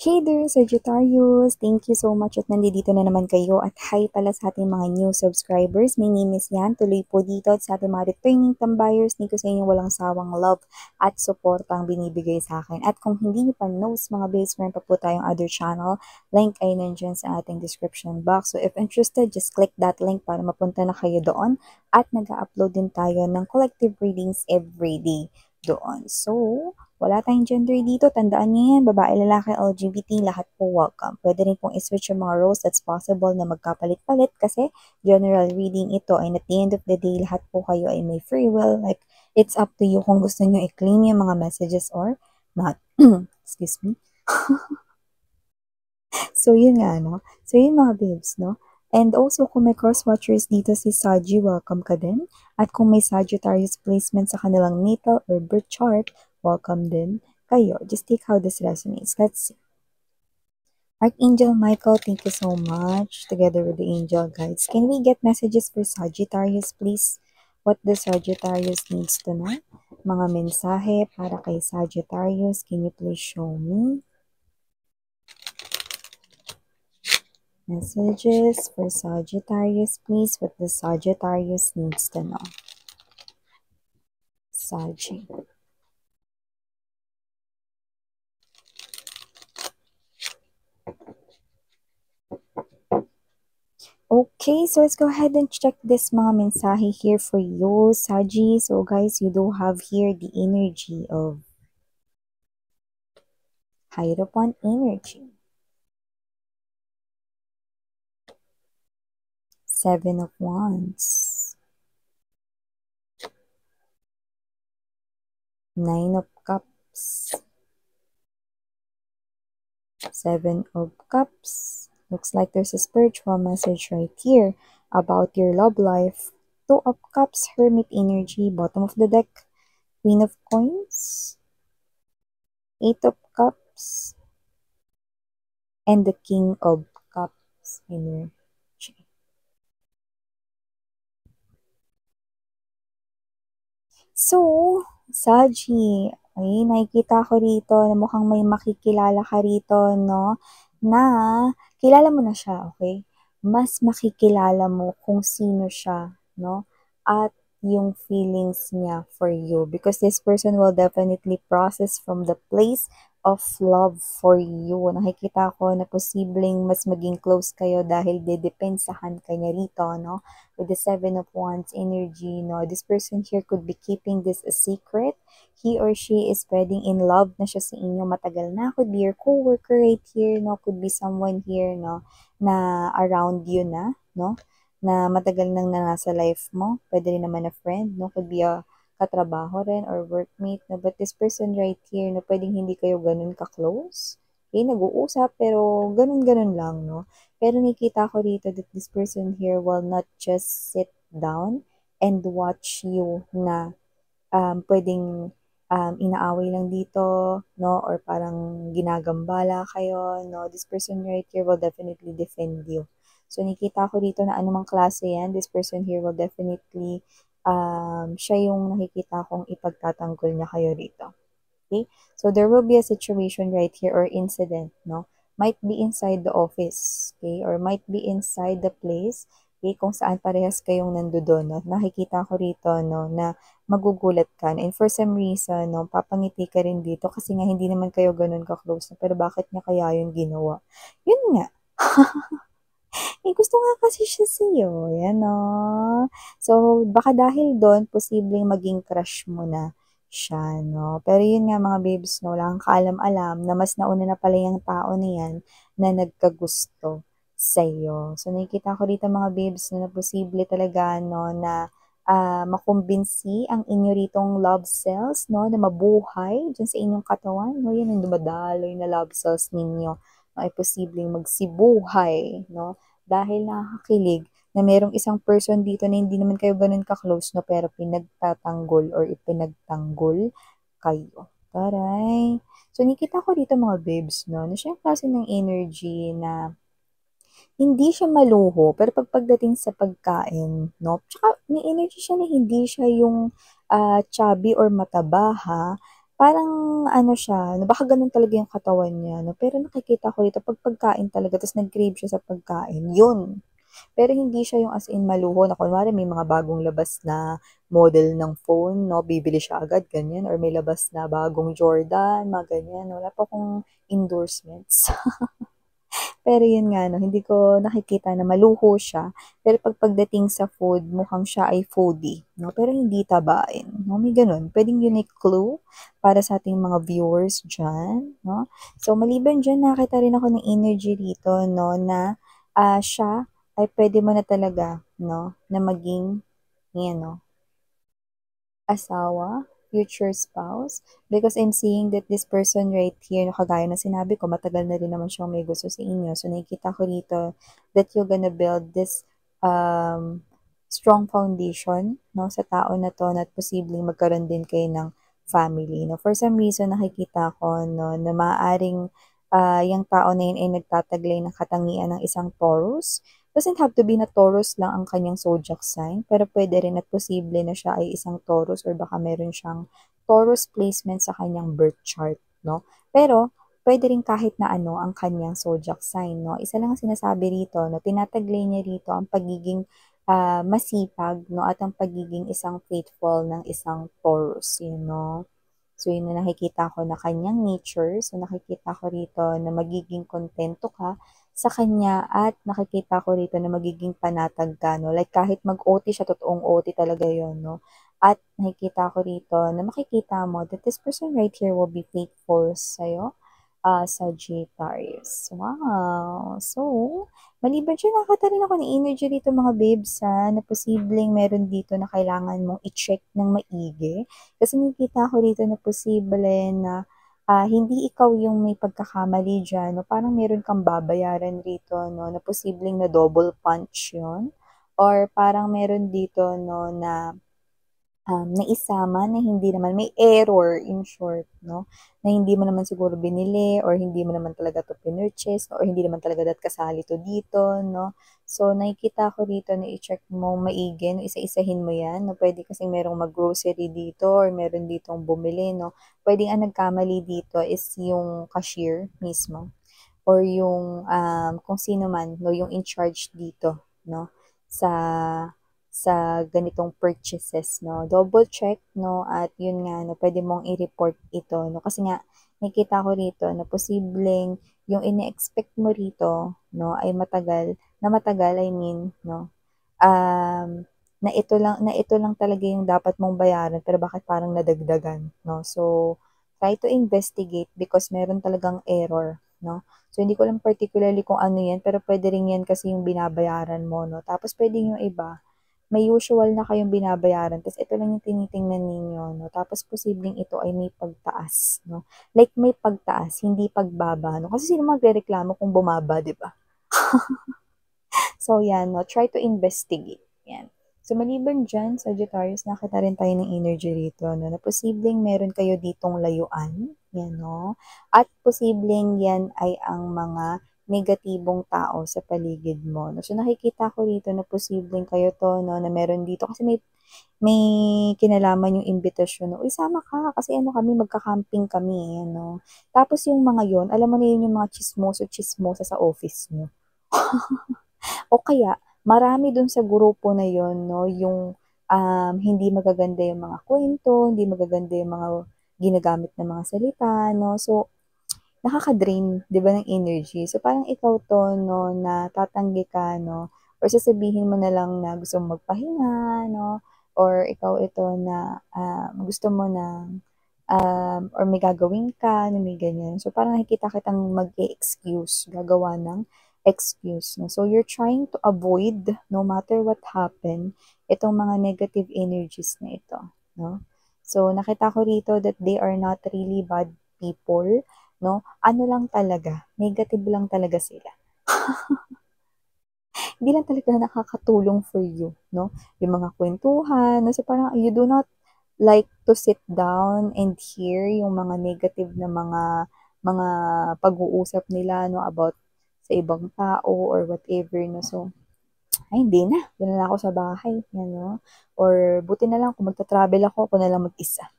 Hey there, Sagittarius! Thank you so much at nandito na naman kayo at hi pala sa ating mga new subscribers. My name is Yan. Tuloy po dito at sa ating mga returning tambayers, ni ko sa inyong walang sawang love at support ang binibigay sa akin. At kung hindi nyo pa knows mga babes, meron pa po tayong other channel. Link ay nandyan sa ating description box. So if interested, just click that link para mapunta na kayo doon. At nag-upload din tayo ng collective readings every day doon. So, wala tayong gender dito. Tandaan niyo yan. Babae, lalaki, LGBT, lahat po welcome. Pwede rin pong iswitch yung mga roles. That's possible na magkapalit-palit kasi general reading ito. And at the end of the day, lahat po kayo ay may free will. Like, it's up to you kung gusto niyo i-claim yung mga messages or not. Excuse me. So, yun nga, no? So, yun mga babes, no? And also, kung may cross-watchers dito si Saji, welcome ka din. At kung may Sagittarius placement sa kanilang natal or birth chart, welcome din kayo. Just take how this resonates. Let's see. Archangel Michael, thank you so much. Together with the angel guides. Can we get messages for Sagittarius, please? What the Sagittarius needs to know? Mga mensahe para kay Sagittarius. Can you please show me? Messages for Sagittarius, please. What the Sagittarius needs to know. Saggy. Okay, so let's go ahead and check this mga mensahe here for you, Saji. So guys, you do have here the energy of Hierophant energy. Seven of Wands. Nine of Cups. Seven of Cups. Looks like there's a spiritual message right here about your love life. Two of Cups, Hermit energy, bottom of the deck. Queen of Coins. Eight of Cups. And the King of Cups energy. So, Saji, ay nakikita ko rito na mukhang may makikilala ka rito, no? Na kilala mo na siya, okay? Mas makikilala mo kung sino siya, no? At yung feelings niya for you because this person will definitely process from the place of love for you. Nakikita ko na posibleng mas maging close kayo dahil dedepensahan ka niya rito, no? With the Seven of Wands energy, no? This person here could be keeping this a secret. He or she is pwedeng in love na siya sa inyo matagal na. Could be your coworker right here, no? Could be someone here, no? Na around you na, no? Na matagal nang nasa life mo. Pwede rin naman a friend, no? Could be a katrabaho rin or workmate, no? But this person right here, no? Pwedeng hindi kayo ganun ka-close. Okay, nag-uusap, pero ganun-ganun lang, no? Pero nakita ko rito that this person here will not just sit down and watch you na pwedeng inaaway lang dito, no? Or parang ginagambala kayo, no? This person right here will definitely defend you. So, nakita ko dito na anumang klase yan, this person here will definitely, siya yung nakikita kong ipagtatanggol niya kayo rito. Okay? So, there will be a situation right here or incident, no? Might be inside the office, okay? Or might be inside the place, okay? Kung saan parehas kayong nandoon, no? Nakikita ko rito, no? Na magugulat ka. And for some reason, no? Papangiti ka rin dito kasi nga hindi naman kayo ganun ka-close. Pero bakit niya kaya yung ginawa? Yun nga. Eh, gusto nga kasi siya sa'yo. Yan, no? So, baka dahil doon, posibleng maging crush mo na siya, no? Pero yun nga mga babes, no, wala kang kaalam-alam na mas nauna na pala yung tao niyan na nagkagusto sa'yo. So, nakikita ko dito mga babes no, na posible talaga, no, na makumbinsi ang inyo ritong love cells, no, na mabuhay dyan sa inyong katawan, no, yan ang dumadaloy na love cells ninyo, no, ay posibleng magsibuhay, no, dahil nakakakilig na merong isang person dito na hindi naman kayo ganun ka-close, no, pero pinagtatanggol or ipinagtanggol kayo. Taray. So, nakita ko dito mga babes, no, na siya yung klase ng energy na hindi siya maluho, pero pagdating sa pagkain, no, tsaka may energy siya na hindi siya yung chubby or mataba, ha, parang ano siya, baka gano'n talaga yung katawan niya 'no, pero nakikita ko dito 'pag pagkain talaga ta's nag-crave siya sa pagkain, yun. Pero hindi siya yung as in maluho na kunwari may mga bagong labas na model ng phone 'no, bibili siya agad ganyan or may labas na bagong Jordan, mga ganyan. Wala pa akong endorsements. Pero yun nga 'no, hindi ko nakikita na maluho siya, pero pagdating sa food mukhang siya ay foodie 'no, pero hindi tabain 'no, may gano'n. Puwedeng unique clue para sa ating mga viewers diyan 'no. So maliban diyan nakakita rin ako ng energy rito 'no na, siya ay puwede mo na talaga 'no, na maging ayan 'no, asawa, future spouse, because I'm seeing that this person right here, no, kagaya ng sinabi ko, matagal na rin naman siyang may gusto sa inyo. So, nakikita ko rito that you're gonna build this strong foundation, no, sa tao na to na posibleng magkaroon din kayo ng family, no. For some reason, nakikita ko, no, na maaaring yung tao na yun ay nagtataglay ng katangian ng isang Taurus. Doesn't have to be na Taurus lang ang kanyang zodiac sign, pero pwede rin at posible na siya ay isang Taurus or baka meron siyang Taurus placement sa kanyang birth chart, no? Pero, pwede rin kahit na ano ang kanyang zodiac sign, no? Isa lang ang sinasabi rito, no? Tinataglay niya rito ang pagiging masipag, no? At ang pagiging isang faithful ng isang Taurus, you know? So, yun na nakikita ko na kanyang nature. So, nakikita ko rito na magiging kontento ka sa kanya at nakikita ko rito na magiging panatag ka, no? Like, kahit mag-OT siya, totoong OT talaga yon, no? At nakikita ko rito na makikita mo that this person right here will be faithful sa'yo, Sagittarius. Wow! So, maliban diyan nakakita rin ako ng energy dito mga babes na posibleng meron dito na kailangan mong i-check ng maigi. Kasi nakikita ko dito na posible na hindi ikaw yung may pagkakamali diyan 'no, parang meron kang babayaran rito 'no, na posibleng na double punch 'yun or parang meron dito 'no na naisama na hindi naman may error in short 'no, na hindi mo naman siguro binili or hindi mo naman talaga 'to pinurchase or hindi naman talaga kasali 'to dito 'no. So, nakikita ko dito na i-check mo maigi 'no, isa-isahin mo 'yan 'no, puwede kasing merong mag-grocery dito or meron ditong bumili 'no. Puwedeng ang nagkamali dito is yung cashier mismo or yung, kung sino man 'no, yung in charge dito 'no, sa ganitong purchases 'no. Double check 'no at yun nga 'no, puwede mong i-report ito 'no, kasi nga nakikita ko rito na posibleng yung ine-expect mo rito 'no, ay matagal I mean 'no, na ito lang talaga yung dapat mong bayaran pero bakit parang nadagdagan 'no. So, try to investigate because meron talagang error 'no. So, hindi ko alam particularly kung ano 'yan pero puwede rin 'yan kasi yung binabayaran mo 'no. Tapos puwedeng yung iba, may usual na kayong binabayaran ta's ito lang yung tinitingnan ninyo 'no. Tapos posibleng ito ay may pagtaas 'no. Like may pagtaas, hindi pagbaba 'no. Kasi sino magrereklamo kung bumaba, 'di ba? So, yan 'no, try to investigate, yan. So, maliban diyan, Sagittarius, nakita rin tayo ng energy rito 'no, na posibleng meron kayo ditong layuan, yan 'no, at posibleng yan ay ang mga negatibong tao sa paligid mo 'no. So, nakikita ko rito na posibleng kayo 'to 'no, na meron dito kasi may kinalaman yung imbitasyon na, "Uy, sama ka kasi ano kami, magka-camping kami," ano. Tapos yung mga yon alam mo na yun yung mga tsismoso-tsismosa sa office niyo. O kaya marami dun sa grupo na yun 'no, yung, hindi magaganda yung mga kuwento, hindi magaganda yung mga ginagamit na mga salita 'no. So, nakaka-drain 'di ba ng energy. So, parang ikaw 'to 'no, na tatanggi ka 'no or sasabihin mo na lang na gusto mong magpahinga 'no or ikaw ito na, gusto mo ng, or may gagawin ka na may ganyan. So, parang nakikita kitang mag-e-excuse, gagawa ng excuse 'no. So, you're trying to avoid no matter what happen, itong mga negative energies na ito 'no. So, nakita ko rito that they are not really bad people 'no, ano lang talaga, negative lang talaga sila. Hindi lang talaga nakakatulong for you 'no, yung mga kuwentuhan 'no, so parang you do not like to sit down and hear yung mga negative na mga pag-uusap nila 'no, about sa ibang tao or whatever 'no. So, ay hindi na, do'n na lang ako sa bahay, yan 'no, or buti na lang kung magta-travel ako, ako na lang mag-isa.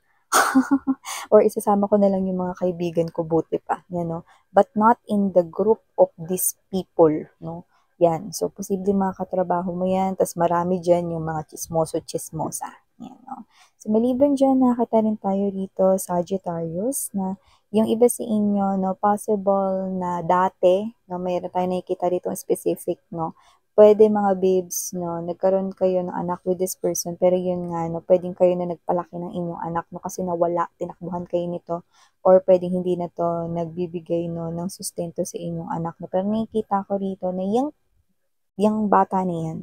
Or isasama ko na lang yung mga kaibigan ko, buti pa, yan, no? But not in the group of these people, no? Yan. So, posibleng mga katrabaho mo yan, tas marami dyan yung mga chismoso-chismosa. Yan, no? So, maliban dyan, nakakita rin tayo rito, Sagittarius, na yung iba sa inyo, no, possible na dati, no, mayroon tayo nakikita rito specific, no, pwede mga babes, no, nagkaroon kayo ng anak with this person, pero yun nga, no, pwedeng kayo na nagpalaki ng inyong anak, no, kasi nawala, tinakbuhan kayo nito, or pwedeng hindi na to nagbibigay, no, ng sustento sa inyong anak, no. Pero nakikita ko rito na yung bata na yan,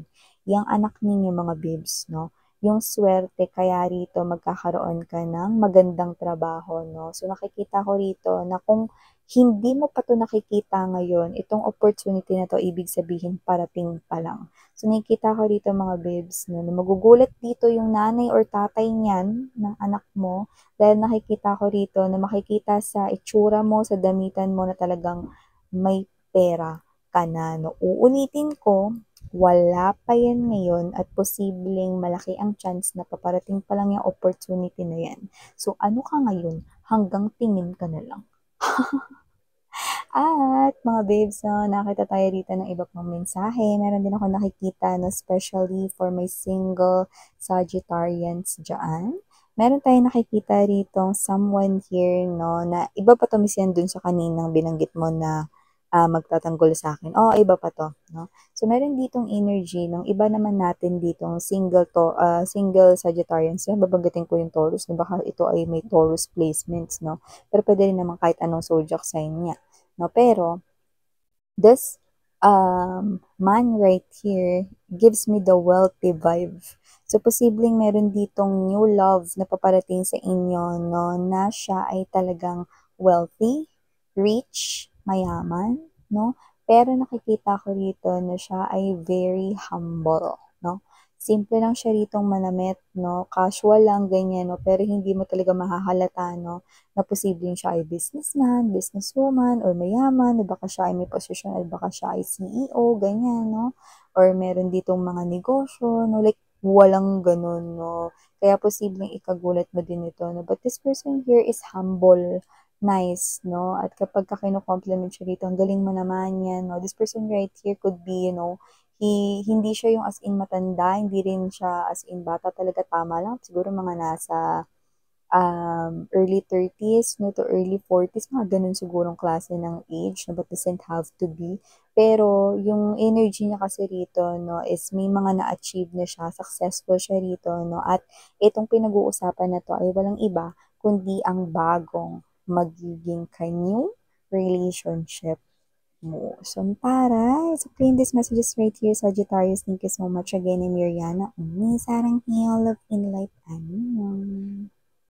yung anak ninyo mga babes, no, yung swerte kaya rito magkakaroon ka ng magandang trabaho, no. So nakikita ko rito na kung hindi mo pa to nakikita ngayon, itong opportunity na to, ibig sabihin parating pa lang. So nakikita ko rito mga babes, no, na magugulat dito yung nanay or tatay niyan ng anak mo dahil nakikita ko rito na makikita sa itsura mo, sa damitan mo na talagang may pera ka na, no. Uulitin ko, wala pa yan ngayon at posibleng malaki ang chance na paparating pa lang yung opportunity na yan. So, ano ka ngayon? Hanggang tingin ka na lang. At mga babes, no, nakita tayo dito ng iba pang mensahe. Meron din ako nakikita na especially for my single Sagittarians dyan. Meron tayong nakikita rito someone here, no, na iba pa to miss yan dun sa kaninang binanggit mo na magtatanggol sa akin. Oo, iba pa to, no? So, meron ditong energy ng iba naman natin ditong single Sagittarians. Yan, babanggitin ko yung Taurus, no? Baka ito ay may Taurus placements, no? Pero pwede rin naman kahit anong zodiac sign niya, no? Pero, this man right here gives me the wealthy vibe. So, posibleng meron ditong new love na paparating sa inyo, no, na siya ay talagang wealthy, rich, mayaman, no? Pero nakikita ko rito na siya ay very humble, no? Simple lang siya ritong manamit, no? Casual lang, ganyan, no? Pero hindi mo talaga mahahalata, no, na posibleng siya ay businessman, businesswoman, or mayaman, o baka siya ay may posisyon, or baka siya ay CEO, ganyan, no? Or meron ditong mga negosyo, no? Like, walang ganun, no? Kaya posibleng ikagulat mo din ito, no? But this person here is humble, nice, no? At kapag ka kino-compliment siya dito, ang galing mo naman yan, no? This person right here could be, hindi siya yung as in matanda, hindi rin siya as in bata, talaga tama lang. Siguro mga nasa early 30s, no, to early 40s, mga ganun sigurong klase ng age, no, but doesn't have to be. Pero, yung energy niya kasi rito, no, is may mga na-achieve na siya, successful siya rito, no, at itong pinag-uusapan na to ay walang iba, kundi ang bagong magiging kanyang relationship mo. So, para, so plain these messages right here, Sagittarius. Thank you so much again, I'm Miriana. Sarang Hill of Inlight. Ano?